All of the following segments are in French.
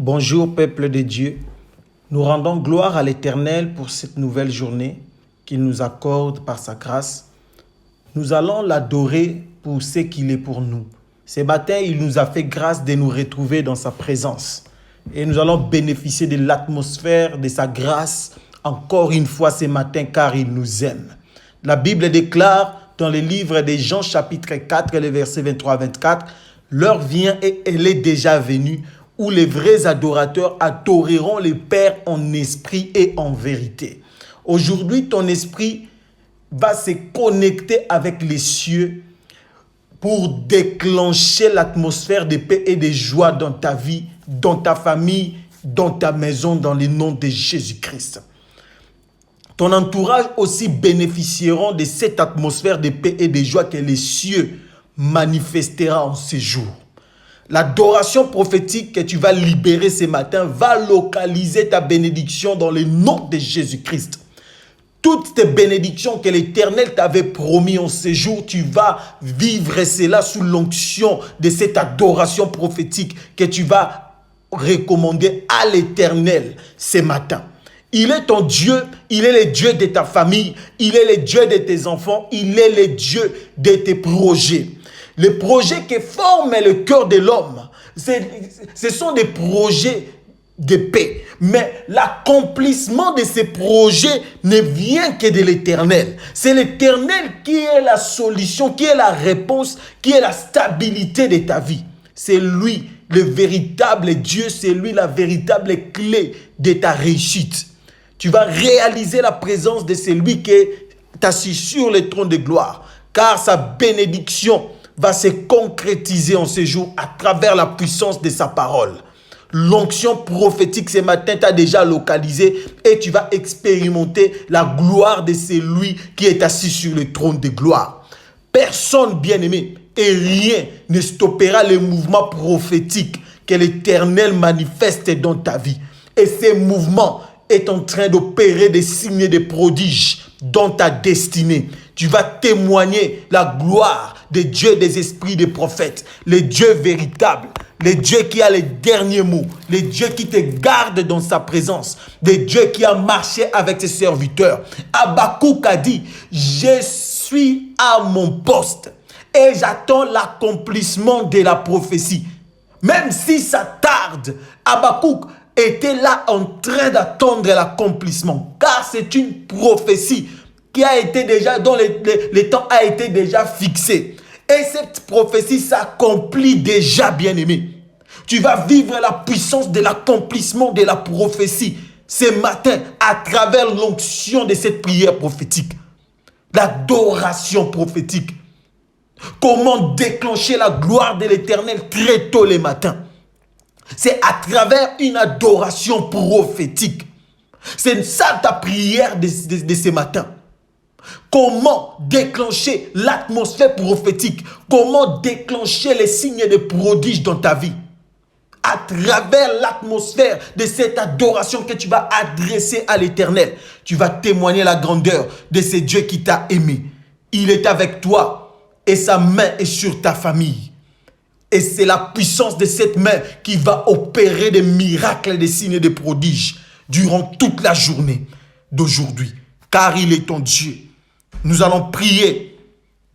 Bonjour peuple de Dieu, nous rendons gloire à l'Éternel pour cette nouvelle journée qu'il nous accorde par sa grâce. Nous allons l'adorer pour ce qu'il est pour nous. Ce matin, il nous a fait grâce de nous retrouver dans sa présence. Et nous allons bénéficier de l'atmosphère de sa grâce encore une fois ce matin car il nous aime. La Bible déclare dans le livre de Jean chapitre 4, les versets 23-24, « L'heure vient et elle est déjà venue où les vrais adorateurs adoreront le Père en esprit et en vérité. » Aujourd'hui, ton esprit va se connecter avec les cieux pour déclencher l'atmosphère de paix et de joie dans ta vie, dans ta famille, dans ta maison, dans le nom de Jésus-Christ. Ton entourage aussi bénéficieront de cette atmosphère de paix et de joie que les cieux manifestera en ce jour. L'adoration prophétique que tu vas libérer ce matin va localiser ta bénédiction dans le nom de Jésus-Christ. Toutes tes bénédictions que l'Éternel t'avait promis en ce jour, tu vas vivre cela sous l'onction de cette adoration prophétique que tu vas recommander à l'Éternel ce matin. Il est ton Dieu, il est le Dieu de ta famille, il est le Dieu de tes enfants, il est le Dieu de tes projets. Les projets qui forment le cœur de l'homme, ce sont des projets de paix. Mais l'accomplissement de ces projets ne vient que de l'Éternel. C'est l'Éternel qui est la solution, qui est la réponse, qui est la stabilité de ta vie. C'est lui le véritable Dieu, c'est lui la véritable clé de ta réussite. Tu vas réaliser la présence de celui qui est assis sur le trône de gloire, car sa bénédiction va se concrétiser en ce jour à travers la puissance de sa parole. L'onction prophétique ce matin t'a déjà localisé et tu vas expérimenter la gloire de celui qui est assis sur le trône de gloire. Personne, bien-aimé, et rien ne stoppera le mouvement prophétique que l'Éternel manifeste dans ta vie. Et ce mouvement est en train d'opérer des signes et des prodiges dans ta destinée. Tu vas témoigner la gloire de Dieu des esprits des prophètes, le Dieu véritable, le Dieu qui a les derniers mots, le Dieu qui te garde dans sa présence, le Dieu qui a marché avec ses serviteurs. Habakkuk a dit, je suis à mon poste et j'attends l'accomplissement de la prophétie. Même si ça tarde, Habakkuk était là en train d'attendre l'accomplissement, car c'est une prophétie qui a été déjà, dont le temps a été déjà fixé. Et cette prophétie s'accomplit déjà, bien-aimé. Tu vas vivre la puissance de l'accomplissement de la prophétie ce matin à travers l'onction de cette prière prophétique. L'adoration prophétique. Comment déclencher la gloire de l'Éternel très tôt le matin. C'est à travers une adoration prophétique. C'est ça ta prière de ce matin. Comment déclencher l'atmosphère prophétique? Comment déclencher les signes de prodiges dans ta vie? À travers l'atmosphère de cette adoration que tu vas adresser à l'Éternel, tu vas témoigner la grandeur de ce Dieu qui t'a aimé. Il est avec toi et sa main est sur ta famille. Et c'est la puissance de cette main qui va opérer des miracles, des signes et des prodiges durant toute la journée d'aujourd'hui. Car il est ton Dieu. Nous allons prier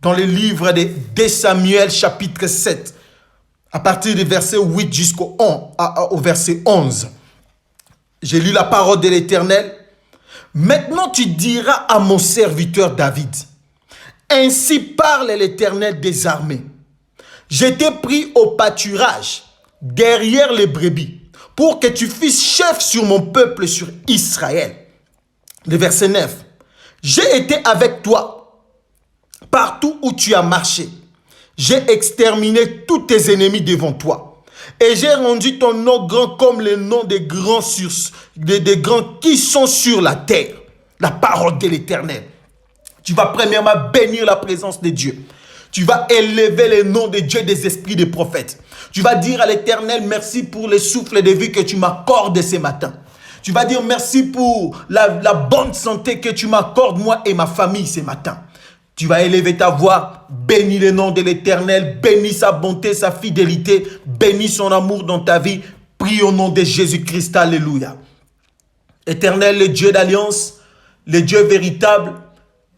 dans le livre de 2 Samuel chapitre 7, à partir du verset 8 jusqu'au verset 11. J'ai lu la parole de l'Éternel. Maintenant tu diras à mon serviteur David, ainsi parle l'Éternel des armées. Je t'ai pris au pâturage, derrière les brebis, pour que tu fisses chef sur mon peuple, sur Israël. Le verset 9. J'ai été avec toi partout où tu as marché. J'ai exterminé tous tes ennemis devant toi. Et j'ai rendu ton nom grand comme le nom des grands, des grands qui sont sur la terre. La parole de l'Éternel. Tu vas premièrement bénir la présence de Dieu. Tu vas élever le nom de Dieu des esprits des prophètes. Tu vas dire à l'Éternel, merci pour le souffle de vie que tu m'accordes ce matin. Tu vas dire merci pour la bonne santé que tu m'accordes, moi et ma famille ce matin. Tu vas élever ta voix, bénis le nom de l'Éternel, bénis sa bonté, sa fidélité, bénis son amour dans ta vie, Prie au nom de Jésus-Christ. Alléluia. Éternel, le Dieu d'alliance, le Dieu véritable,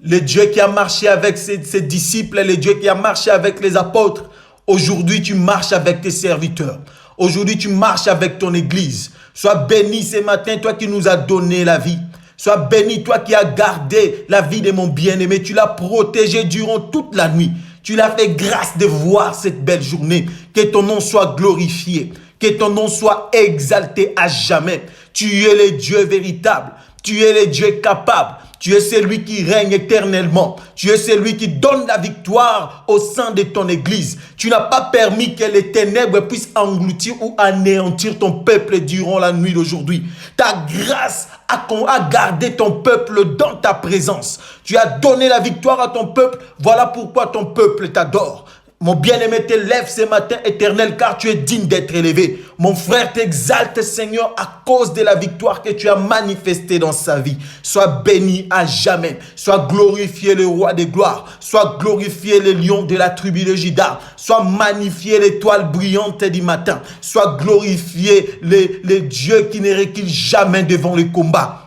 le Dieu qui a marché avec ses disciples, le Dieu qui a marché avec les apôtres. Aujourd'hui, tu marches avec tes serviteurs. Aujourd'hui, tu marches avec ton église. Sois béni ce matin, toi qui nous as donné la vie. Sois béni, toi qui as gardé la vie de mon bien-aimé. Tu l'as protégé durant toute la nuit. Tu l'as fait grâce de voir cette belle journée. Que ton nom soit glorifié. Que ton nom soit exalté à jamais. Tu es le Dieu véritable. Tu es le Dieu capable. Tu es celui qui règne éternellement. Tu es celui qui donne la victoire au sein de ton église. Tu n'as pas permis que les ténèbres puissent engloutir ou anéantir ton peuple durant la nuit d'aujourd'hui. Ta grâce a gardé ton peuple dans ta présence. Tu as donné la victoire à ton peuple. Voilà pourquoi ton peuple t'adore. Mon bien-aimé, t'élève ce matin, éternel, car tu es digne d'être élevé. Mon frère t'exalte, Seigneur, à cause de la victoire que tu as manifestée dans sa vie. Sois béni à jamais. Sois glorifié le roi des gloires. Sois glorifié le lion de la tribu de Juda. Sois magnifié l'étoile brillante du matin. Sois glorifié le Dieu qui ne recule jamais devant le combat.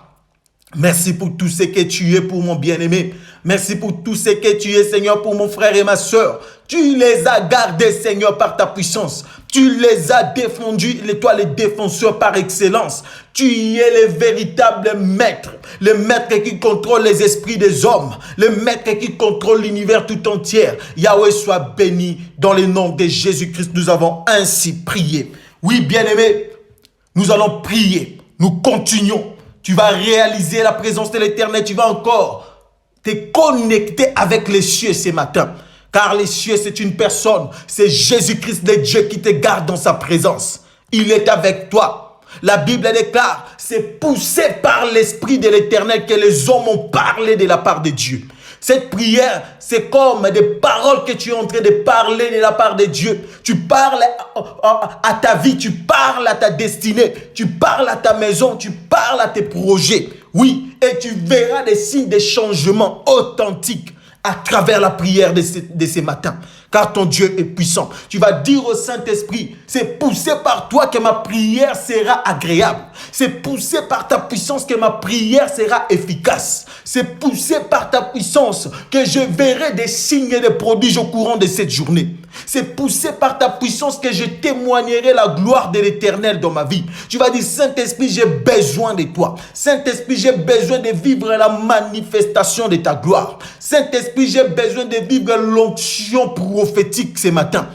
Merci pour tout ce que tu es pour mon bien-aimé. Merci pour tout ce que tu es, Seigneur, pour mon frère et ma soeur. Tu les as gardés, Seigneur, par ta puissance. Tu les as défendus, toi le défenseur par excellence. Tu es le véritable maître. Le maître qui contrôle les esprits des hommes. Le maître qui contrôle l'univers tout entier. Yahweh soit béni dans le nom de Jésus-Christ. Nous avons ainsi prié. Oui, bien-aimé, nous allons prier. Nous continuons. Tu vas réaliser la présence de l'Éternel. Tu vas encore te connecter avec les cieux ce matin. Car les cieux, c'est une personne. C'est Jésus-Christ, le Dieu qui te garde dans sa présence. Il est avec toi. La Bible déclare, c'est poussé par l'Esprit de l'Éternel que les hommes ont parlé de la part de Dieu. Cette prière, c'est comme des paroles que tu es en train de parler de la part de Dieu. Tu parles à ta vie, tu parles à ta destinée, tu parles à ta maison, tu parles à tes projets. Oui, et tu verras des signes de changement authentiques à travers la prière de ce matin. Car ton Dieu est puissant. Tu vas dire au Saint-Esprit, c'est poussé par toi que ma prière sera agréable. C'est poussé par ta puissance que ma prière sera efficace. C'est poussé par ta puissance que je verrai des signes et des prodiges au courant de cette journée. C'est poussé par ta puissance que je témoignerai la gloire de l'Éternel dans ma vie. Tu vas dire, Saint-Esprit, j'ai besoin de toi. Saint-Esprit, j'ai besoin de vivre la manifestation de ta gloire. Saint-Esprit, j'ai besoin de vivre l'onction prophétique ce matin.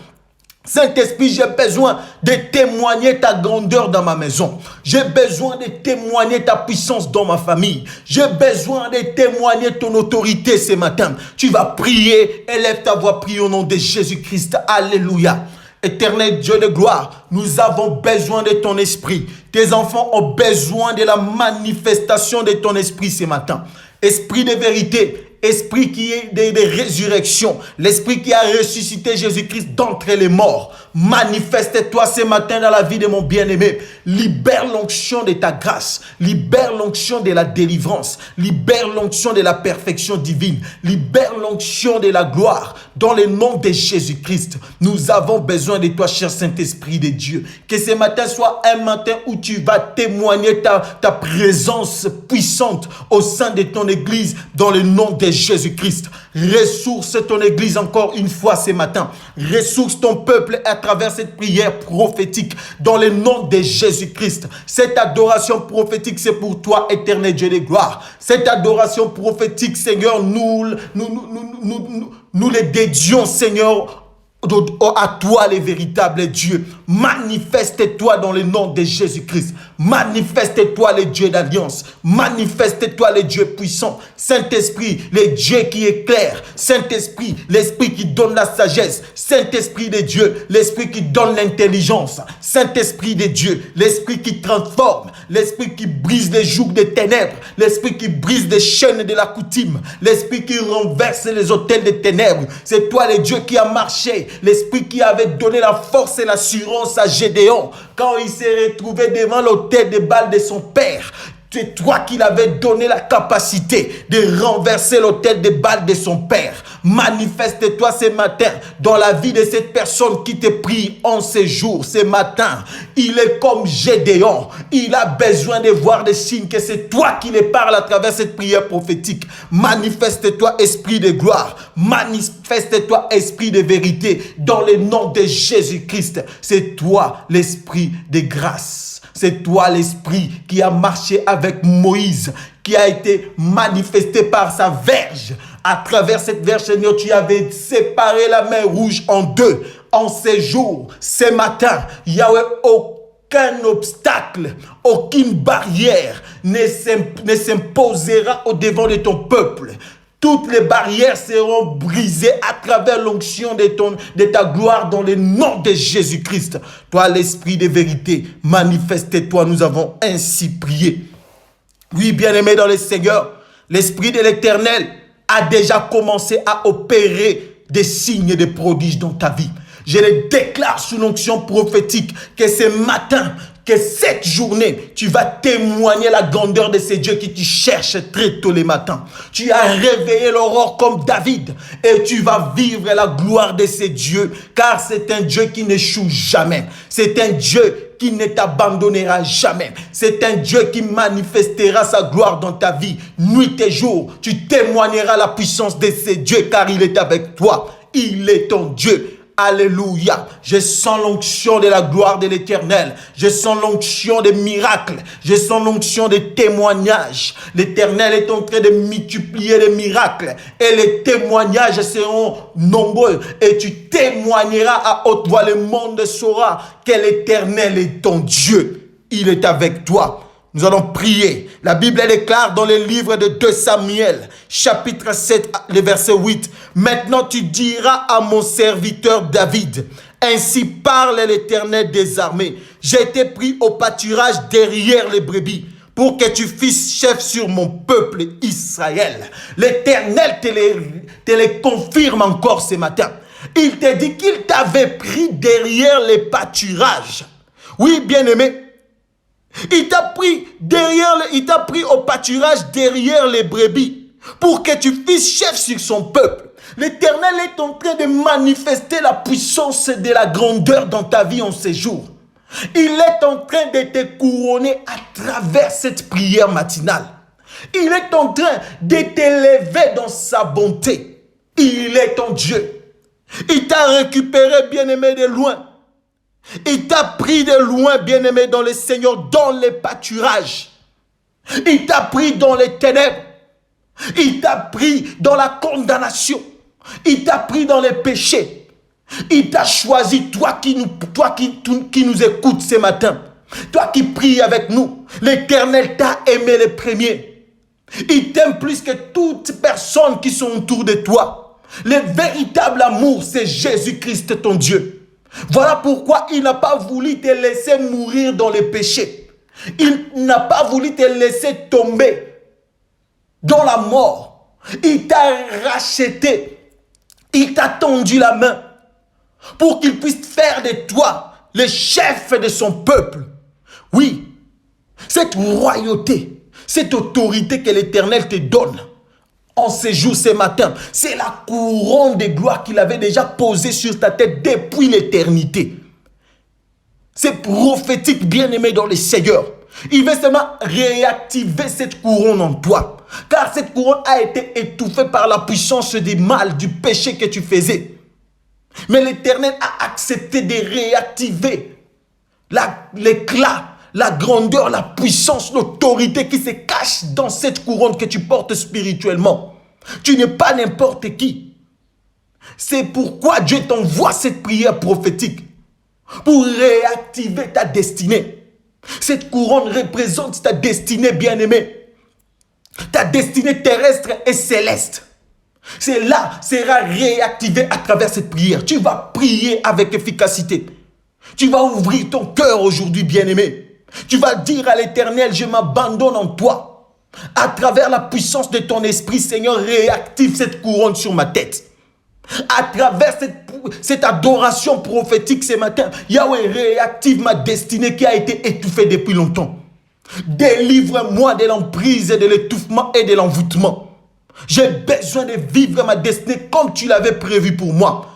Saint-Esprit, j'ai besoin de témoigner ta grandeur dans ma maison. J'ai besoin de témoigner ta puissance dans ma famille. J'ai besoin de témoigner ton autorité ce matin. Tu vas prier, élève ta voix, prie au nom de Jésus-Christ. Alléluia. Éternel Dieu de gloire, nous avons besoin de ton esprit. Tes enfants ont besoin de la manifestation de ton esprit ce matin. Esprit de vérité. Esprit qui est de résurrection, l'esprit qui a ressuscité Jésus-Christ d'entre les morts. Manifeste-toi ce matin dans la vie de mon bien-aimé. Libère l'onction de ta grâce. Libère l'onction de la délivrance. Libère l'onction de la perfection divine. Libère l'onction de la gloire. Dans le nom de Jésus-Christ, nous avons besoin de toi, cher Saint-Esprit de Dieu. Que ce matin soit un matin où tu vas témoigner ta présence puissante au sein de ton église dans le nom de Jésus-Christ. Ressource ton église encore une fois ce matin. Ressource ton peuple à travers cette prière prophétique dans le nom de Jésus-Christ. Cette adoration prophétique, c'est pour toi, éternel Dieu de gloire. Cette adoration prophétique, Seigneur, nous les dédions, Seigneur, à toi le véritable Dieu. Manifeste-toi dans le nom de Jésus-Christ. Manifeste-toi le Dieu d'alliance. Manifeste-toi le Dieu puissant. Saint-Esprit, le Dieu qui éclaire. Saint-Esprit, l'Esprit qui donne la sagesse. Saint-Esprit de Dieu, l'Esprit qui donne l'intelligence. Saint-Esprit de Dieu, l'Esprit qui transforme. L'Esprit qui brise les jougs des ténèbres. L'Esprit qui brise les chaînes de la coutume. L'Esprit qui renverse les autels des ténèbres. C'est toi le Dieu qui a marché. L'Esprit qui avait donné la force et l'assurance à Gédéon quand il s'est retrouvé devant l'autel de Baal de son père. C'est toi qui l'avais donné la capacité de renverser l'autel de Baal de son père. Manifeste-toi ce matin dans la vie de cette personne qui te prie en ce jour, ce matin. Il est comme Gédéon. Il a besoin de voir des signes que c'est toi qui les parles à travers cette prière prophétique. Manifeste-toi, esprit de gloire. Manifeste-toi, esprit de vérité. Dans le nom de Jésus-Christ, c'est toi l'esprit de grâce. C'est toi l'esprit qui a marché avec Moïse, qui a été manifesté par sa verge. À travers cette verge, Seigneur, tu avais séparé la mer rouge en deux. En ces jours, ce matin, Yahweh, aucun obstacle, aucune barrière ne s'imposera au devant de ton peuple. Toutes les barrières seront brisées à travers l'onction de ta gloire dans le nom de Jésus-Christ. Toi, l'esprit de vérité, manifeste-toi. Nous avons ainsi prié. Oui, bien-aimé dans le Seigneur, l'esprit de l'Éternel a déjà commencé à opérer des signes et des prodiges dans ta vie. Je le déclare sous l'onction prophétique que ce matin, que cette journée, tu vas témoigner la grandeur de ce Dieu qui te cherche très tôt le matin. Tu as réveillé l'aurore comme David et tu vas vivre la gloire de ce Dieu, car c'est un Dieu qui n'échoue jamais. C'est un Dieu qui ne t'abandonnera jamais. C'est un Dieu qui manifestera sa gloire dans ta vie. Nuit et jour, tu témoigneras la puissance de ce Dieu, car il est avec toi. Il est ton Dieu. Alléluia. Je sens l'onction de la gloire de l'Éternel. Je sens l'onction des miracles. Je sens l'onction des témoignages. L'Éternel est en train de multiplier les miracles. Et les témoignages seront nombreux. Et tu témoigneras à haute voix. Le monde saura que l'Éternel est ton Dieu. Il est avec toi. Nous allons prier. La Bible déclare dans le livre de 2 Samuel, chapitre 7, le verset 8. Maintenant tu diras à mon serviteur David, ainsi parle l'Éternel des armées. J'ai été pris au pâturage derrière les brebis pour que tu fisses chef sur mon peuple Israël. L'Éternel te le confirme encore ce matin. Il te dit qu'il t'avait pris derrière les pâturages. Oui, bien-aimé. Il t'a pris au pâturage derrière les brebis pour que tu fisses chef sur son peuple. L'Éternel est en train de manifester la puissance de la grandeur dans ta vie en ces jours. Il est en train de te couronner à travers cette prière matinale. Il est en train de t'élever dans sa bonté. Il est ton Dieu. Il t'a récupéré, bien-aimé, de loin. Il t'a pris de loin, bien-aimé, dans le Seigneur, dans les pâturages. Il t'a pris dans les ténèbres. Il t'a pris dans la condamnation. Il t'a pris dans les péchés. Il t'a choisi, toi qui nous écoutes ce matin. Toi qui pries avec nous. L'Éternel t'a aimé le premier. Il t'aime plus que toutes personnes qui sont autour de toi. Le véritable amour, c'est Jésus-Christ, ton Dieu. Voilà pourquoi il n'a pas voulu te laisser mourir dans les péchés. Il n'a pas voulu te laisser tomber dans la mort. Il t'a racheté. Il t'a tendu la main pour qu'il puisse faire de toi le chef de son peuple. Oui, cette royauté, cette autorité que l'Éternel te donne en ces jours, ce matin, c'est la couronne de gloire qu'il avait déjà posée sur ta tête depuis l'éternité. C'est prophétique, bien-aimé dans le Seigneur. Il veut seulement réactiver cette couronne en toi. Car cette couronne a été étouffée par la puissance du mal, du péché que tu faisais. Mais l'Éternel a accepté de réactiver l'éclat, la grandeur, la puissance, l'autorité qui se cache dans cette couronne que tu portes spirituellement. Tu n'es pas n'importe qui. C'est pourquoi Dieu t'envoie cette prière prophétique pour réactiver ta destinée. Cette couronne représente ta destinée bien-aimée. Ta destinée terrestre et céleste. Cela sera réactivé à travers cette prière. Tu vas prier avec efficacité. Tu vas ouvrir ton cœur aujourd'hui, bien-aimé. Tu vas dire à l'Éternel, je m'abandonne en toi. À travers la puissance de ton esprit, Seigneur, réactive cette couronne sur ma tête. À travers cette adoration prophétique ce matin, Yahweh réactive ma destinée qui a été étouffée depuis longtemps. Délivre-moi de l'emprise, de l'étouffement et de l'envoûtement. J'ai besoin de vivre ma destinée comme tu l'avais prévu pour moi.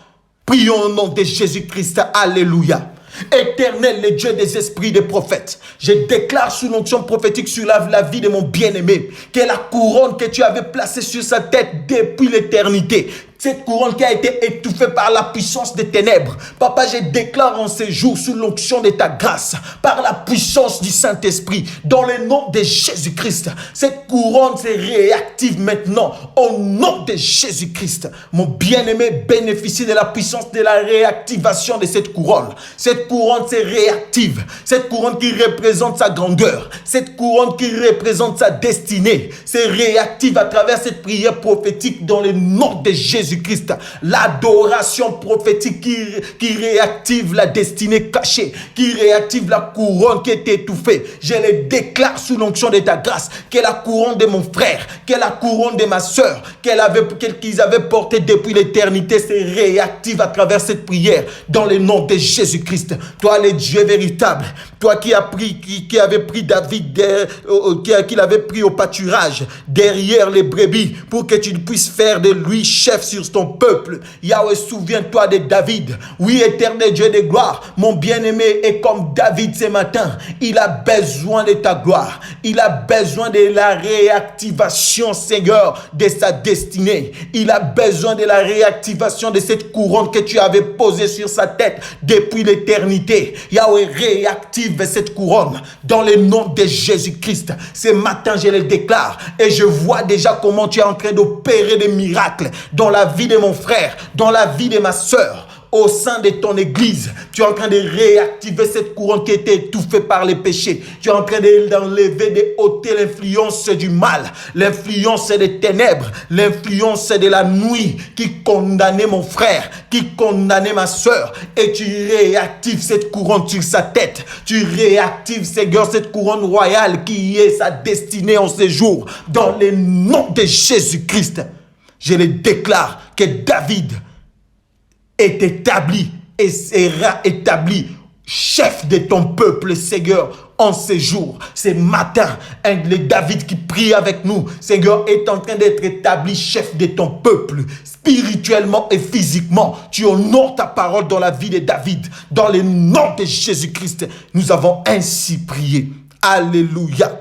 Prions au nom de Jésus-Christ. Alléluia. Éternel, le Dieu des esprits des prophètes, je déclare sous l'onction prophétique sur la vie de mon bien-aimé que la couronne que tu avais placée sur sa tête depuis l'éternité, cette couronne qui a été étouffée par la puissance des ténèbres. Papa, je déclare en ces jours sous l'onction de ta grâce, par la puissance du Saint-Esprit, dans le nom de Jésus-Christ. Cette couronne se réactive maintenant au nom de Jésus-Christ. Mon bien-aimé bénéficie de la puissance de la réactivation de cette couronne. Cette couronne se réactive. Cette couronne qui représente sa grandeur. Cette couronne qui représente sa destinée. Se réactive à travers cette prière prophétique dans le nom de Jésus-Christ. L'adoration prophétique qui réactive la destinée cachée, qui réactive la couronne qui est étouffée. Je le déclare sous l'onction de ta grâce, que la couronne de mon frère, que la couronne de ma soeur, qu'ils avaient portée depuis l'éternité, se réactive à travers cette prière, dans le nom de Jésus-Christ. Toi, le Dieu véritable, toi qui avait pris David, qui l'avait pris au pâturage, derrière les brebis, pour que tu puisses faire de lui chef sur ton peuple. Yahweh, souviens-toi de David. Oui, éternel Dieu de gloire, mon bien-aimé est comme David ce matin. Il a besoin de ta gloire. Il a besoin de la réactivation, Seigneur, de sa destinée. Il a besoin de la réactivation de cette couronne que tu avais posée sur sa tête depuis l'éternité. Yahweh, réactive cette couronne dans le nom de Jésus-Christ. Ce matin, je le déclare et je vois déjà comment tu es en train d'opérer des miracles dans la vie de mon frère, dans la vie de ma soeur, au sein de ton église. Tu es en train de réactiver cette couronne qui était étouffée par les péchés. Tu es en train d'enlever, d'ôter l'influence du mal, l'influence des ténèbres, l'influence de la nuit qui condamnait mon frère, qui condamnait ma soeur. Et tu réactives cette couronne sur sa tête. Tu réactives, Seigneur, cette couronne royale qui est sa destinée en ces jours. Dans le nom de Jésus-Christ, je le déclare que David est établi et sera établi chef de ton peuple, Seigneur, en ces jours. Ce matin, le David qui prie avec nous, Seigneur, est en train d'être établi chef de ton peuple, spirituellement et physiquement. Tu honores ta parole dans la vie de David. Dans le nom de Jésus-Christ, nous avons ainsi prié. Alléluia.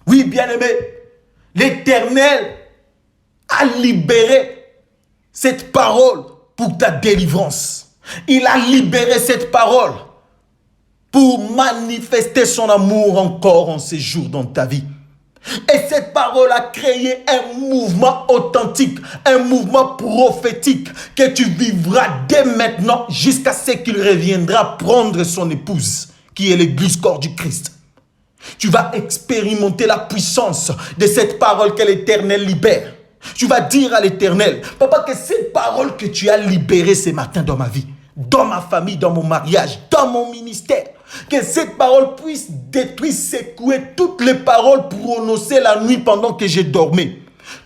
Oui, bien-aimé, l'Éternel a libéré cette parole pour ta délivrance. Il a libéré cette parole pour manifester son amour encore en ces jours dans ta vie. Et cette parole a créé un mouvement authentique, un mouvement prophétique que tu vivras dès maintenant jusqu'à ce qu'il reviendra prendre son épouse, qui est l'église corps du Christ. Tu vas expérimenter la puissance de cette parole que l'Éternel libère. Tu vas dire à l'Éternel, papa, que cette parole que tu as libérée ce matin dans ma vie, dans ma famille, dans mon mariage, dans mon ministère, que cette parole puisse détruire, secouer toutes les paroles prononcées la nuit pendant que je dormais.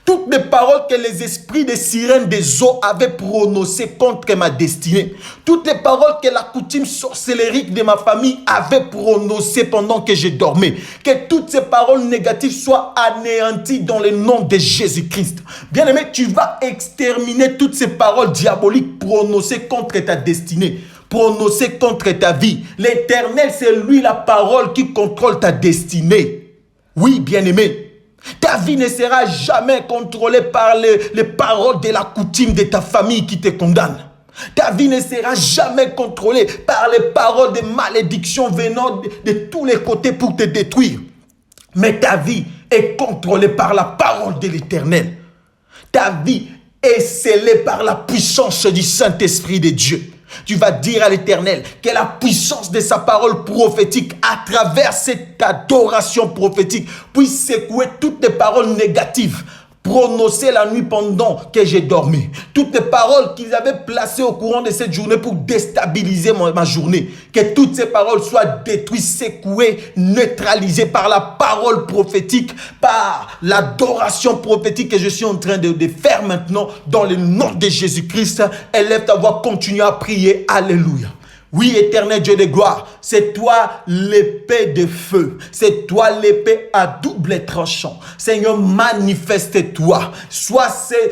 Toutes les paroles que les esprits des sirènes des eaux avaient prononcées contre ma destinée. Toutes les paroles que la coutume sorcellérique de ma famille avait prononcées pendant que je dormais. Que toutes ces paroles négatives soient anéanties dans le nom de Jésus-Christ. Bien-aimé, tu vas exterminer toutes ces paroles diaboliques prononcées contre ta destinée, prononcées contre ta vie. L'Éternel, c'est lui la parole qui contrôle ta destinée. Oui, bien-aimé. Ta vie ne sera jamais contrôlée par les paroles de la coutume de ta famille qui te condamne. Ta vie ne sera jamais contrôlée par les paroles de malédiction venant de tous les côtés pour te détruire. Mais ta vie est contrôlée par la parole de l'Éternel. Ta vie est scellée par la puissance du Saint-Esprit de Dieu. Tu vas dire à l'Éternel que la puissance de sa parole prophétique à travers cette adoration prophétique puisse secouer toutes les paroles négatives prononcées la nuit pendant que j'ai dormi. Toutes les paroles qu'ils avaient placées au courant de cette journée pour déstabiliser ma journée. Que toutes ces paroles soient détruites, secouées, neutralisées par la parole prophétique, par l'adoration prophétique que je suis en train de faire maintenant dans le nom de Jésus-Christ. Élève ta voix, continue à prier. Alléluia. Oui, éternel Dieu de gloire, c'est toi l'épée de feu. C'est toi l'épée à double tranchant. Seigneur, manifeste-toi. Sois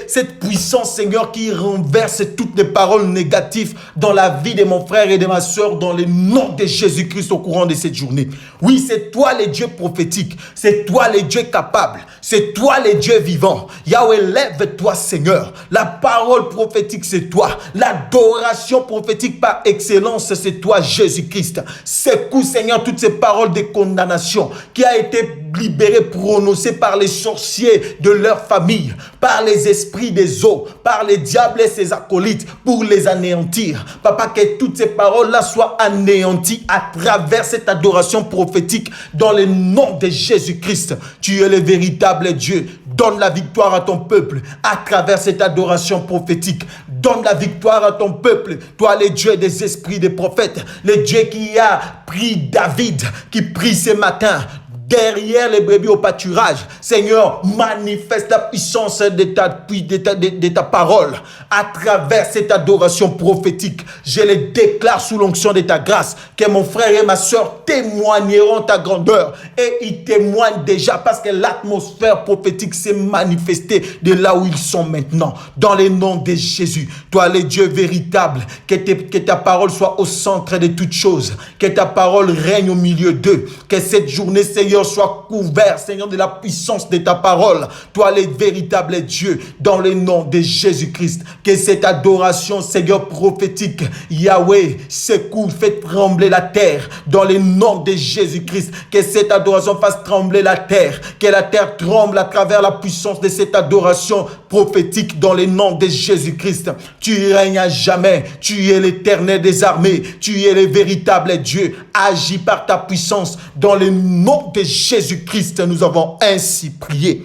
cette puissance, Seigneur, qui renverse toutes les paroles négatives dans la vie de mon frère et de ma soeur dans le nom de Jésus-Christ au courant de cette journée. Oui, c'est toi le Dieu prophétique. C'est toi le Dieu capable. C'est toi le Dieu vivant. Yahweh, lève-toi, Seigneur. La parole prophétique, c'est toi. L'adoration prophétique par excellence, c'est toi, Jésus-Christ. Secoue, Seigneur, toutes ces paroles de condamnation qui a été libérées, prononcées par les sorciers de leur famille, par les esprits des eaux, par les diables et ses acolytes pour les anéantir. Papa, que toutes ces paroles-là soient anéanties à travers cette adoration prophétique dans le nom de Jésus-Christ. Tu es le véritable Dieu. Donne la victoire à ton peuple à travers cette adoration prophétique. Donne la victoire à ton peuple. Toi, le Dieu des esprits des prophètes, le Dieu qui a pris David, qui prie ce matin derrière les brebis au pâturage. Seigneur, manifeste la puissance de ta parole à travers cette adoration prophétique. Je le déclare sous l'onction de ta grâce que mon frère et ma soeur témoigneront ta grandeur. Et ils témoignent déjà parce que l'atmosphère prophétique s'est manifestée de là où ils sont maintenant. Dans le nom de Jésus, toi le Dieu véritable, que ta parole soit au centre de toutes choses, que ta parole règne au milieu d'eux, que cette journée, Seigneur, soit couvert, Seigneur, de la puissance de ta parole. Toi, le véritable Dieu, dans le nom de Jésus-Christ. Que cette adoration, Seigneur, prophétique, Yahweh, secoue, fait trembler la terre, dans le nom de Jésus-Christ. Que cette adoration fasse trembler la terre. Que la terre tremble à travers la puissance de cette adoration prophétique, dans le nom de Jésus-Christ. Tu règnes à jamais. Tu es l'Éternel des armées. Tu es le véritable Dieu. Agis par ta puissance, dans le nom de Jésus-Christ, nous avons ainsi prié.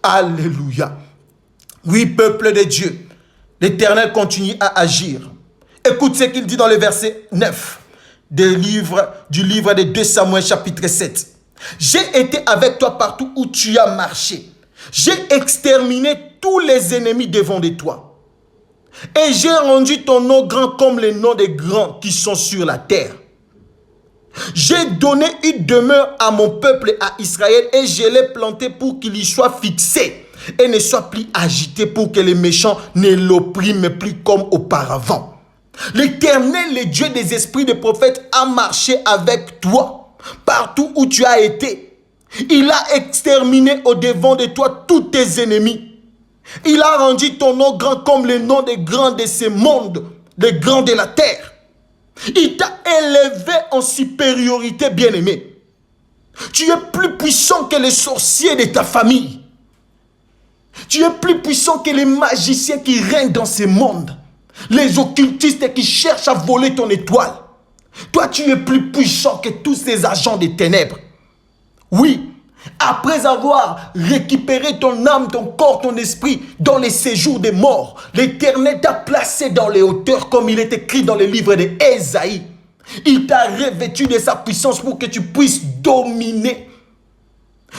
Alléluia. Oui, peuple de Dieu, l'Éternel continue à agir. Écoute ce qu'il dit dans le verset 9 du livre de 2 Samuel chapitre 7. J'ai été avec toi partout où tu as marché. J'ai exterminé tous les ennemis devant de toi. Et j'ai rendu ton nom grand comme les noms des grands qui sont sur la terre. J'ai donné une demeure à mon peuple, à Israël, et je l'ai planté pour qu'il y soit fixé et ne soit plus agité, pour que les méchants ne l'oppriment plus comme auparavant. L'Éternel, le Dieu des esprits des prophètes, a marché avec toi partout où tu as été. Il a exterminé au-devant de toi tous tes ennemis. Il a rendu ton nom grand comme le nom des grands de ce monde, des grands de la terre. Il t'a élevé en supériorité, bien-aimé. Tu es plus puissant que les sorciers de ta famille. Tu es plus puissant que les magiciens qui règnent dans ce monde. Les occultistes qui cherchent à voler ton étoile. Toi, tu es plus puissant que tous ces agents des ténèbres. Oui, après avoir récupéré ton âme, ton corps, ton esprit dans les séjours des morts, l'Éternel t'a placé dans les hauteurs comme il est écrit dans le livre d'Ésaïe. Il t'a revêtu de sa puissance pour que tu puisses dominer.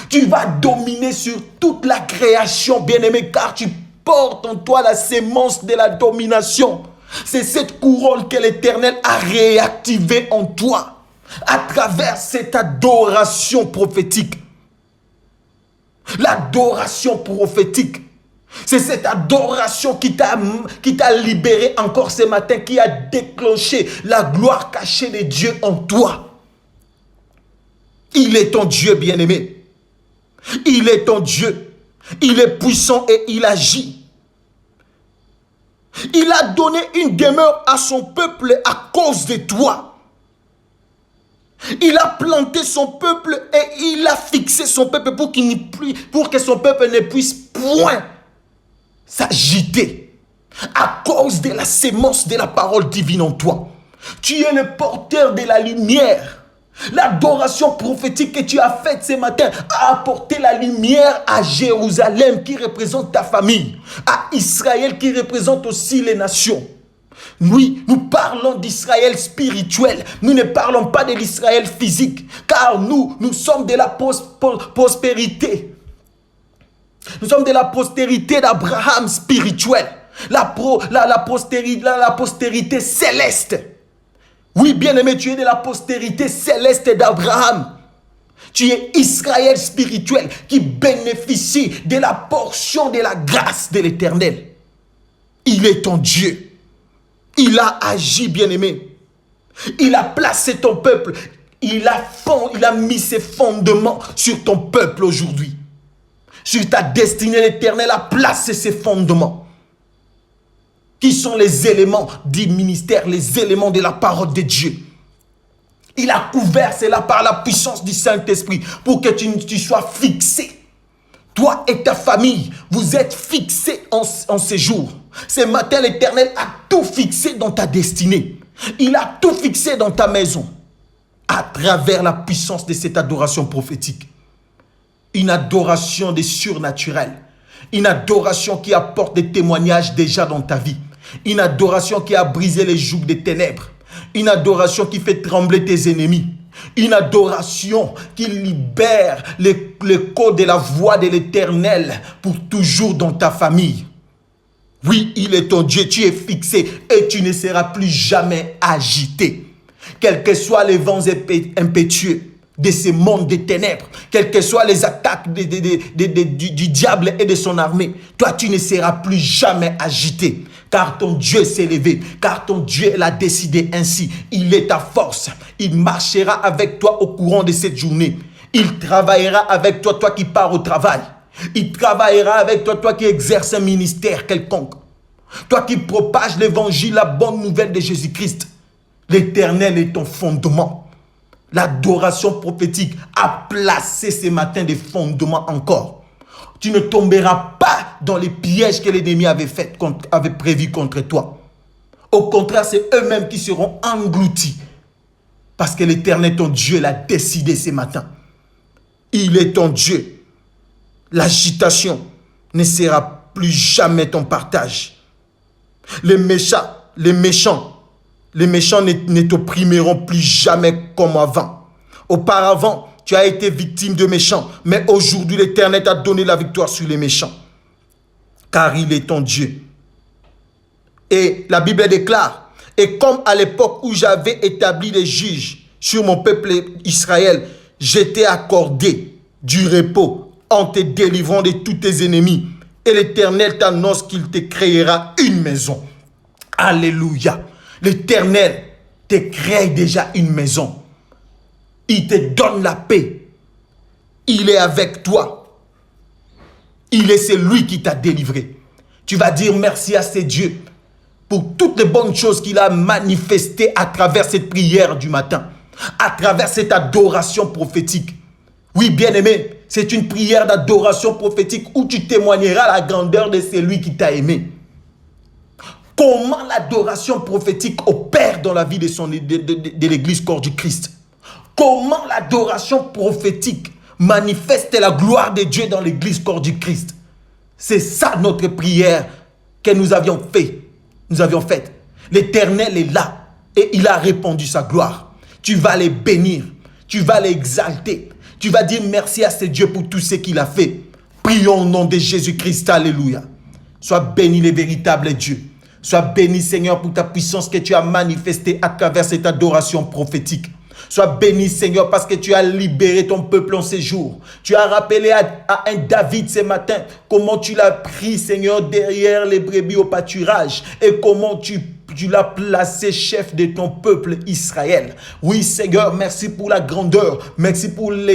Tu vas dominer sur toute la création, bien-aimé, car tu portes en toi la sémence de la domination. C'est cette couronne que l'Éternel a réactivée en toi à travers cette adoration prophétique. L'adoration prophétique, c'est cette adoration qui t'a libéré encore ce matin, qui a déclenché la gloire cachée de Dieu en toi. Il est ton Dieu, bien-aimé. Il est ton Dieu. Il est puissant et il agit. Il a donné une demeure à son peuple à cause de toi. Il a planté son peuple et il a fixé son peuple pour que son peuple ne puisse point s'agiter à cause de la sémence de la parole divine en toi. Tu es le porteur de la lumière. L'adoration prophétique que tu as faite ce matin a apporté la lumière à Jérusalem qui représente ta famille, à Israël qui représente aussi les nations. Oui, nous parlons d'Israël spirituel. Nous ne parlons pas de l'Israël physique. Car nous sommes de la prospérité. Nous sommes de la postérité d'Abraham spirituel. La postérité céleste. Oui, bien-aimé, tu es de la postérité céleste d'Abraham. Tu es Israël spirituel qui bénéficie de la portion de la grâce de l'Éternel. Il est ton Dieu. Il a agi, bien-aimé. Il a placé ton peuple. Il a mis ses fondements sur ton peuple aujourd'hui. Sur ta destinée, l'Éternel a placé ses fondements. Qui sont les éléments du ministère, les éléments de la parole de Dieu. Il a couvert cela par la puissance du Saint-Esprit pour que tu sois fixé. Toi et ta famille, vous êtes fixés en ces jours. Ce matin, l'Éternel a tout fixé dans ta destinée. Il a tout fixé dans ta maison à travers la puissance de cette adoration prophétique. Une adoration des surnaturels. Une adoration qui apporte des témoignages déjà dans ta vie. Une adoration qui a brisé les jougs des ténèbres. Une adoration qui fait trembler tes ennemis. Une adoration qui libère l'écho de la voix de l'Éternel pour toujours dans ta famille. Oui, il est ton Dieu, tu es fixé et tu ne seras plus jamais agité. Quels que soient les vents impétueux de ce monde des ténèbres, quelles que soient les attaques du diable et de son armée, toi tu ne seras plus jamais agité. Car ton Dieu s'est levé, car ton Dieu l'a décidé ainsi. Il est ta force. Il marchera avec toi au courant de cette journée. Il travaillera avec toi, toi qui pars au travail. Il travaillera avec toi, toi qui exerces un ministère quelconque. Toi qui propages l'évangile, la bonne nouvelle de Jésus-Christ. L'Éternel est ton fondement. L'adoration prophétique a placé ce matin des fondements encore. Tu ne tomberas pas dans les pièges que l'ennemi avait prévus contre toi. Au contraire, c'est eux-mêmes qui seront engloutis. Parce que l'Éternel, ton Dieu, l'a décidé ce matin. Il est ton Dieu. L'agitation ne sera plus jamais ton partage. Les méchants ne t'opprimeront plus jamais comme avant. Auparavant, tu as été victime de méchants, mais aujourd'hui l'Éternel t'a donné la victoire sur les méchants. Car il est ton Dieu. Et la Bible déclare, et comme à l'époque où j'avais établi les juges sur mon peuple Israël, je t'ai accordé du repos en te délivrant de tous tes ennemis. Et l'Éternel t'annonce qu'il te créera une maison. Alléluia. L'Éternel te crée déjà une maison. Il te donne la paix. Il est avec toi. Il est celui qui t'a délivré. Tu vas dire merci à ce Dieu pour toutes les bonnes choses qu'il a manifestées à travers cette prière du matin, à travers cette adoration prophétique. Oui, bien-aimé, c'est une prière d'adoration prophétique où tu témoigneras la grandeur de celui qui t'a aimé. Comment l'adoration prophétique opère dans la vie de l'Église corps du Christ. Comment l'adoration prophétique manifeste la gloire de Dieu dans l'Église corps du Christ. C'est ça notre prière que nous avions faite. L'Éternel est là et il a répandu sa gloire. Tu vas les bénir, tu vas les exalter. Tu vas dire merci à ce Dieu pour tout ce qu'il a fait. Prions au nom de Jésus-Christ, alléluia. Sois béni le véritable Dieu. Sois béni Seigneur pour ta puissance que tu as manifestée à travers cette adoration prophétique. Sois béni Seigneur parce que tu as libéré ton peuple en ces jours. Tu as rappelé à un David ce matin comment tu l'as pris Seigneur derrière les brebis au pâturage et comment tu l'as placé chef de ton peuple Israël. Oui Seigneur, merci pour la grandeur, merci pour la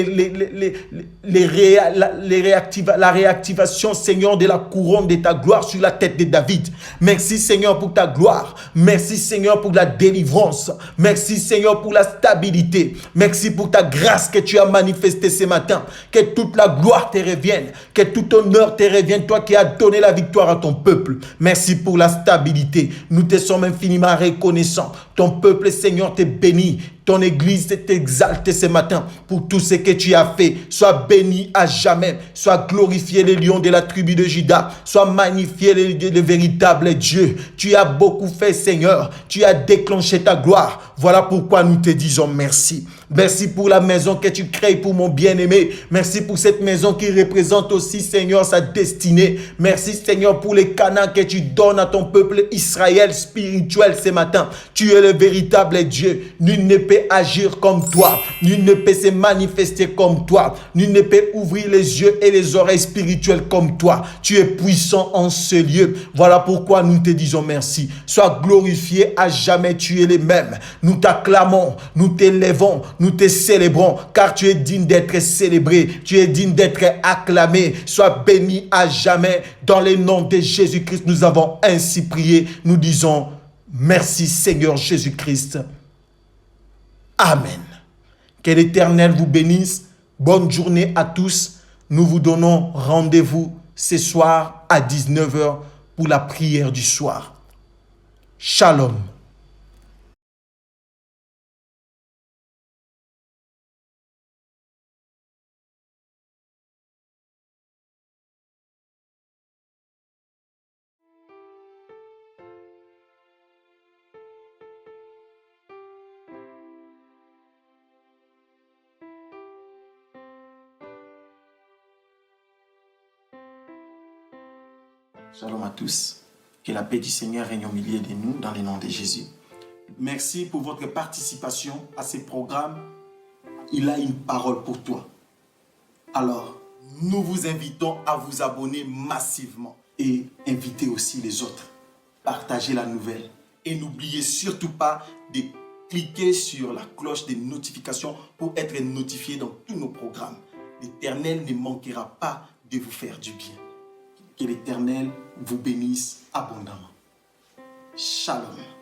réactivation Seigneur de la couronne de ta gloire sur la tête de David. Merci Seigneur pour ta gloire, merci Seigneur pour la délivrance, merci Seigneur pour la stabilité, merci pour ta grâce que tu as manifestée ce matin. Que toute la gloire te revienne, que tout honneur te revienne, toi qui as donné la victoire à ton peuple. Merci pour la stabilité, nous te sommes infiniment reconnaissants. Ton peuple, Seigneur, te bénit. Ton Église est exaltée ce matin pour tout ce que tu as fait. Sois béni à jamais. Sois glorifié le lion de la tribu de Juda. Sois magnifié le véritable Dieu. Tu as beaucoup fait, Seigneur. Tu as déclenché ta gloire. Voilà pourquoi nous te disons merci. Merci pour la maison que tu crées pour mon bien-aimé. Merci pour cette maison qui représente aussi, Seigneur, sa destinée. Merci, Seigneur, pour les canaux que tu donnes à ton peuple Israël spirituel ce matin. Tu es le véritable Dieu. Nul ne peut agir comme toi. Nul ne peut se manifester comme toi. Nul ne peut ouvrir les yeux et les oreilles spirituelles comme toi. Tu es puissant en ce lieu. Voilà pourquoi nous te disons merci. Sois glorifié à jamais. Tu es le même. Nous t'acclamons, nous t'élèvons, nous te célébrons, car tu es digne d'être célébré. Tu es digne d'être acclamé. Sois béni à jamais. Dans le nom de Jésus-Christ, nous avons ainsi prié. Nous disons merci Seigneur Jésus-Christ. Amen. Que l'Éternel vous bénisse. Bonne journée à tous. Nous vous donnons rendez-vous ce soir à 19h pour la prière du soir. Shalom. Shalom à tous. Que la paix du Seigneur règne au milieu de nous dans le nom de Jésus. Merci pour votre participation à ce programme. Il a une parole pour toi. Alors, nous vous invitons à vous abonner massivement et inviter aussi les autres. Partagez la nouvelle et n'oubliez surtout pas de cliquer sur la cloche de notification pour être notifié dans tous nos programmes. L'Éternel ne manquera pas de vous faire du bien. Que l'Éternel vous bénisse abondamment. Shalom.